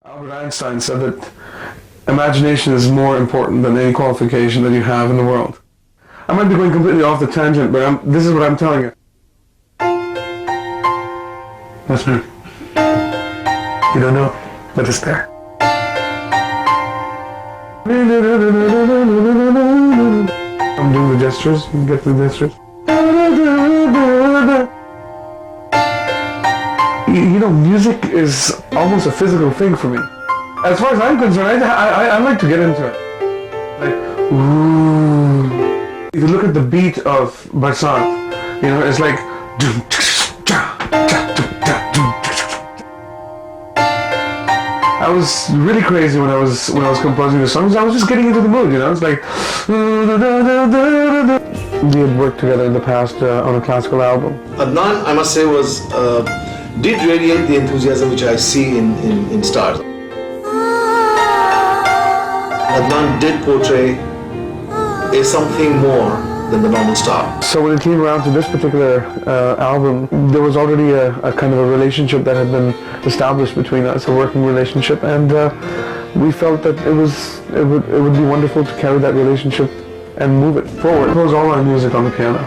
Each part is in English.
Albert Einstein said that imagination is more important than any qualification that you have in the world. I might be going completely off the tangent, but this is what I'm telling you. That's me. You don't know, but it's there. I'm doing the gestures. You get the gestures. You know, music is almost a physical thing for me. As far as I'm concerned, I like to get into it. Like, ooh. If you look at the beat of Barsat, you know, it's like. I was really crazy when I was composing the songs. I was just getting into the mood, you know. It's like. We had worked together in the past on a classical album. Adnan, I must say, did radiate the enthusiasm which I see in stars. Adnan did portray something more than the normal star. So when it came around to this particular album, there was already a kind of a relationship that had been established between us, a working relationship, and we felt that it would be wonderful to carry that relationship and move it forward. We compose all our music on the piano.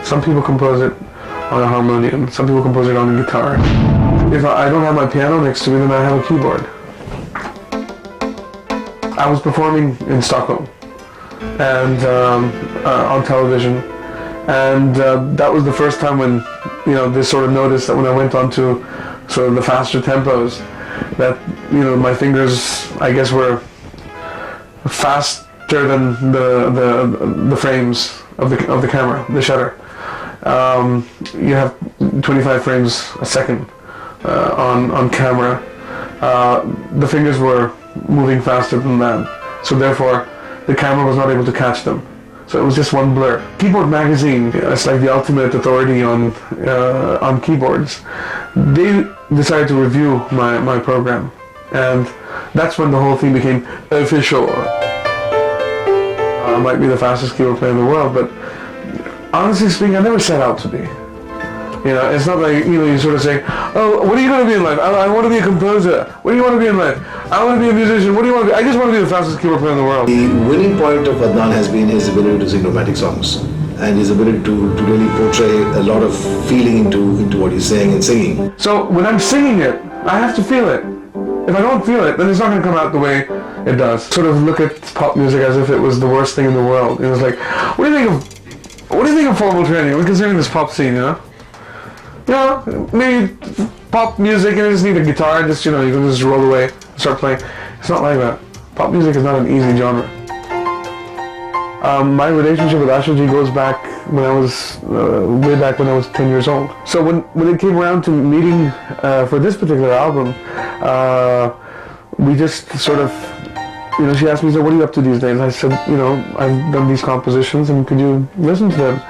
Some people compose it on a harmonium, some people compose it on a guitar. If I don't have my piano next to me, then I have a keyboard. I was performing in Stockholm and on television, and that was the first time when, you know, they sort of noticed that when I went on to sort of the faster tempos, that, you know, my fingers, I guess, were faster than the frames of the camera, the shutter. You have 25 frames a second on camera. The fingers were moving faster than that, so therefore the camera was not able to catch them. So it was just one blur. Keyboard Magazine, it's like the ultimate authority on keyboards. They decided to review my program, and that's when the whole thing became official. I might be the fastest keyboard player in the world, but honestly speaking, I never set out to be. You know, it's not like, you know, you sort of say, oh, what are you going to be in life? I want to be a composer. What do you want to be in life? I want to be a musician. What do you want to be? I just want to be the fastest keyboard player in the world. The winning point of Adnan has been his ability to sing romantic songs and his ability to really portray a lot of feeling into what he's saying and singing. So when I'm singing it, I have to feel it. If I don't feel it, then it's not going to come out the way it does. Sort of look at pop music as if it was the worst thing in the world. It was like, what do you think of formal training? We're considering this pop scene, you know? You know, maybe pop music and you just need a guitar, just, you know, you can just roll away, start playing. It's not like that. Pop music is not an easy genre. My relationship with Ashaji goes back when I was, way back when I was 10 years old. So when it came around to meeting for this particular album, we just sort of, you know, she asked me, so what are you up to these days? I said, you know, I've done these compositions and could you listen to them?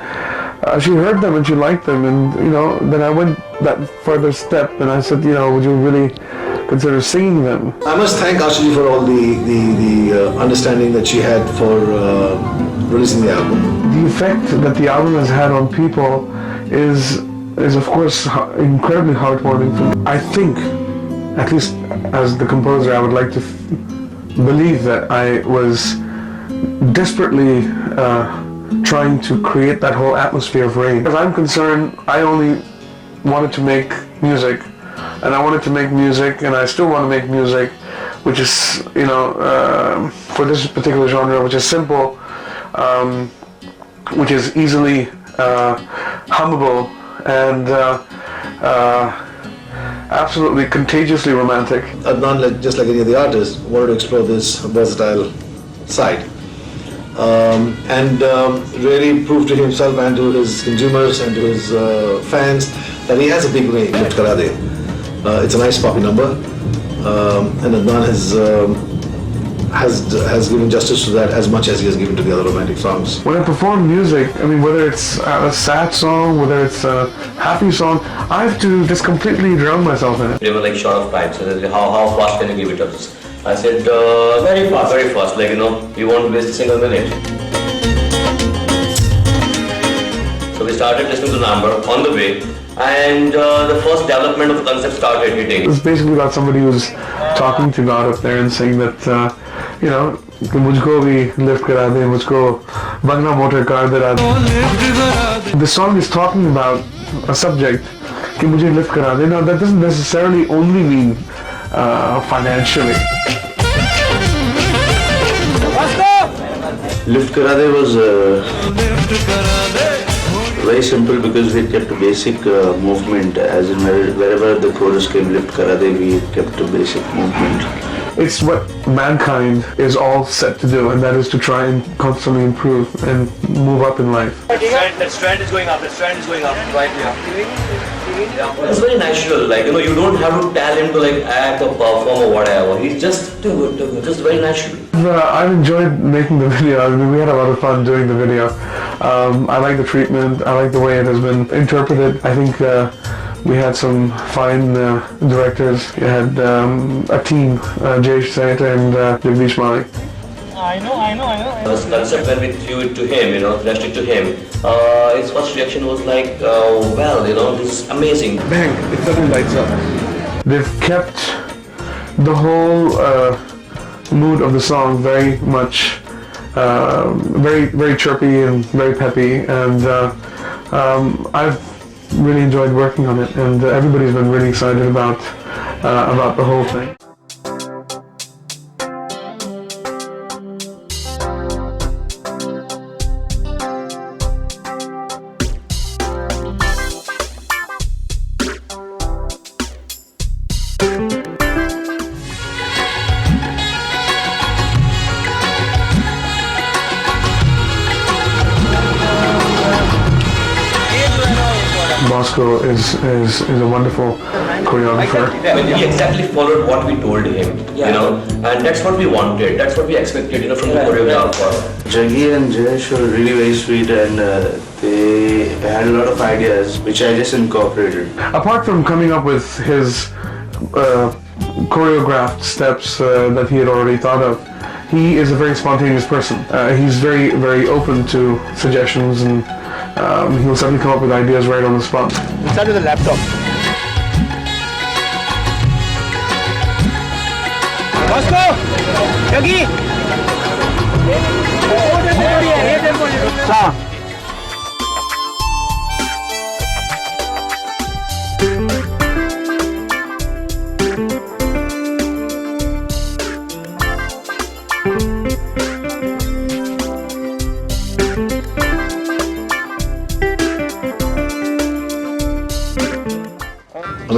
She heard them and she liked them, and, you know, then I went that further step and I said, you know, would you really consider singing them? I must thank Ashaji for all the understanding that she had for releasing the album. The effect that the album has had on people is of course incredibly heartwarming for me. I think, at least as the composer, I would like to believe that I was desperately trying to create that whole atmosphere of rain. As I'm concerned, I only wanted to make music, and I wanted to make music, and I still want to make music, which is, you know, for this particular genre, which is simple, which is easily hummable, and absolutely contagiously romantic. Adnan, just like any other artist, wanted to explore this versatile side. And really prove to himself and to his consumers and to his fans that he has a big range. Lift Karadey. It's a nice poppy number, and Adnan has given justice to that as much as he has given to the other romantic songs. When I perform music, I mean, whether it's a sad song, whether it's a happy song, I have to just completely drown myself in it. They were like short of time, so they said, how fast can you give it up? I said, very fast, like, you know, we won't waste a single minute. So we started listening to the number. On the way, and the first development of the concept started hitting. It's basically about somebody who's talking to God up there and saying that, you know, कि मुझको भी lift करा दे, मुझको बंगला motor car दिला दे. The song is talking about a subject कि मुझे lift करा दे. Now that doesn't necessarily only mean financially. Lift Karadey was very simple because we kept a basic movement, as in wherever the chorus came, Lift Karadey, we kept a basic movement. It's what mankind is all set to do, and that is to try and constantly improve and move up in life. The strand is going up, the strand is going up, right here. It's very natural, like, you know, you don't have to tell him to like act or perform or whatever. He's just too good, just very natural. I've enjoyed making the video. I mean, we had a lot of fun doing the video. I like the treatment. I like the way it has been interpreted. I think we had some fine directors. We had a team, Jay Saita and Jagdish Mali. I know. This concept, when we threw it to him, you know, thrust it to him, his first reaction was like, well, you know, this is amazing. Bang! It suddenly lights up. They've kept the whole mood of the song very much, very chirpy and very peppy, and I've really enjoyed working on it, and everybody's been really excited about the whole thing. Bosco is a wonderful choreographer. He exactly followed what we told him, you know, and that's what we wanted, that's what we expected, you know, from the choreographer. Jaggi and Jayesh were really very sweet, and they had a lot of ideas which I just incorporated. Apart from coming up with his choreographed steps that he had already thought of, he is a very spontaneous person. He's very open to suggestions, and he'll suddenly come up with ideas right on the spot. We'll start with the laptop. Bosco! Yogi! Sir.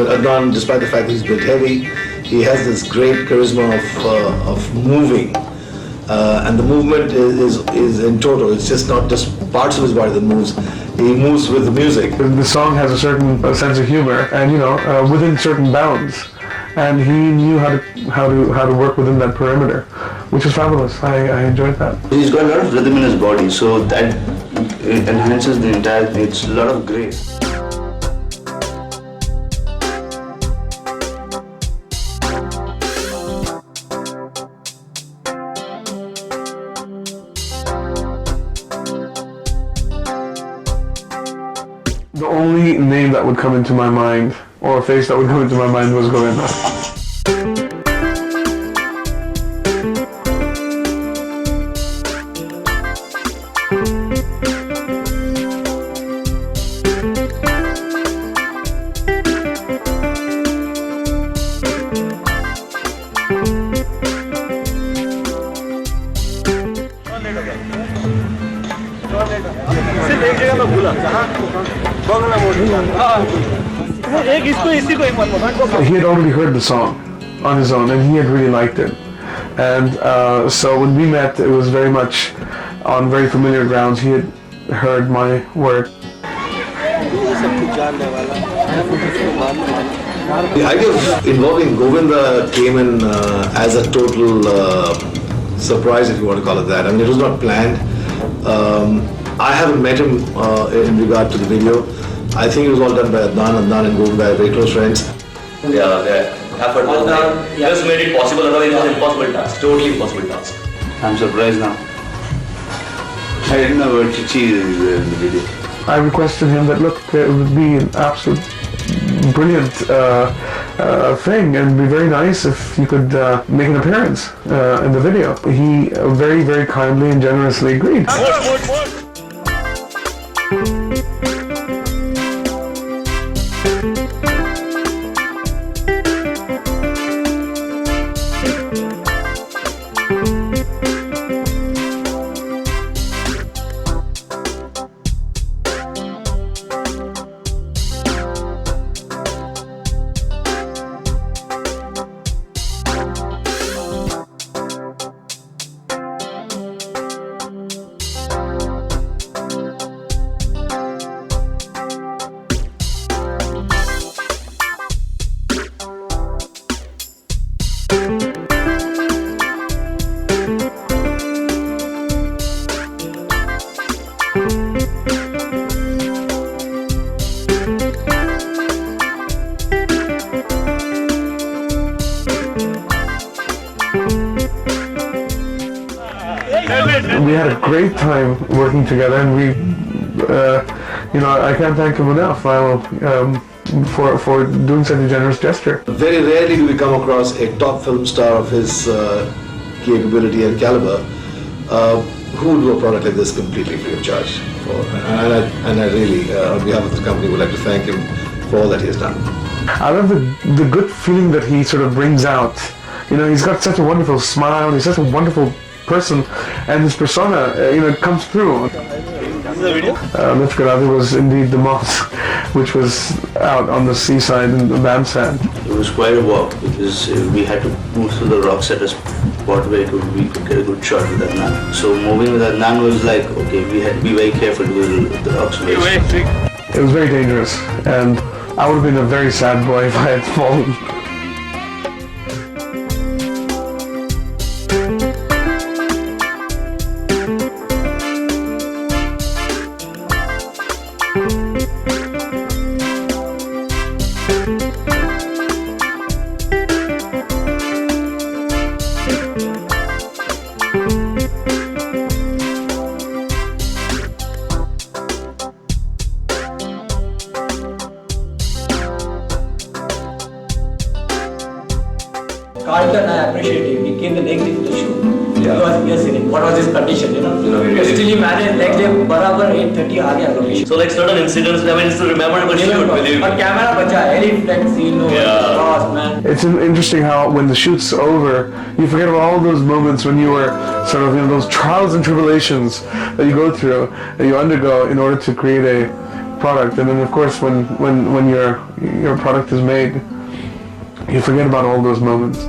Adnan, despite the fact that he's a bit heavy, he has this great charisma of moving, and the movement is in total. It's just not just parts of his body that moves. He moves with the music. The song has a certain sense of humor, and you know, within certain bounds, and he knew how to work within that perimeter, which is fabulous. I enjoyed that. He's got a lot of rhythm in his body, so that it enhances the entire thing. It's a lot of grace. The only name that would come into my mind, or a face that would come into my mind, was Govinda. सिर्फ एक जगह मैं भूला बंगला मोड़ He had already heard the song on his own, and he had really liked it. And so when we met, it was very much on very familiar grounds. He had heard my work. The idea of involving Govinda came in as a total surprise, if you want to call it that. I mean, it was not planned. I haven't met him in regard to the video. I think it was all done by Adnan. Adnan and Govinda are very close friends. Yeah, the effort was like, just made it possible, otherwise it was an impossible task, totally impossible task. I'm surprised now. I didn't know about Chichi in the video. I requested him that, look, it would be an absolute brilliant thing, and it'd be very nice if you could make an appearance in the video. He very, very kindly and generously agreed. We had a great time working together, and we, I can't thank him enough for doing such a generous gesture. Very rarely do we come across a top film star of his capability and caliber who would do a product like this completely free of charge. And I really, on behalf of the company, would like to thank him for all that he has done. I love the good feeling that he sort of brings out. He's got such a wonderful smile, he's such a wonderful person, and his persona, it comes through. This is the video? Lift Karadey was indeed the moth, which was out on the seaside in the bandstand. It was quite a walk because we had to move through the rocks at a spot where we could get a good shot with Adnan. So moving with Adnan was like, okay, we had to be very careful because the rocks were very. It was very dangerous, and I would have been a very sad boy if I had fallen. Carlton, I appreciate him. He came the next day to the shoot. Because he has seen it. What was his condition, Still he managed next day, barabar 8:30 aa gaya location. So like certain incidents, it's a memorable shoot with you. But camera bacha, any flex scene, boss, man. It's interesting how when the shoot's over, you forget about all those moments when you were sort of, those trials and tribulations that you go through, that you undergo in order to create a product. And then of course when your product is made, you forget about all those moments.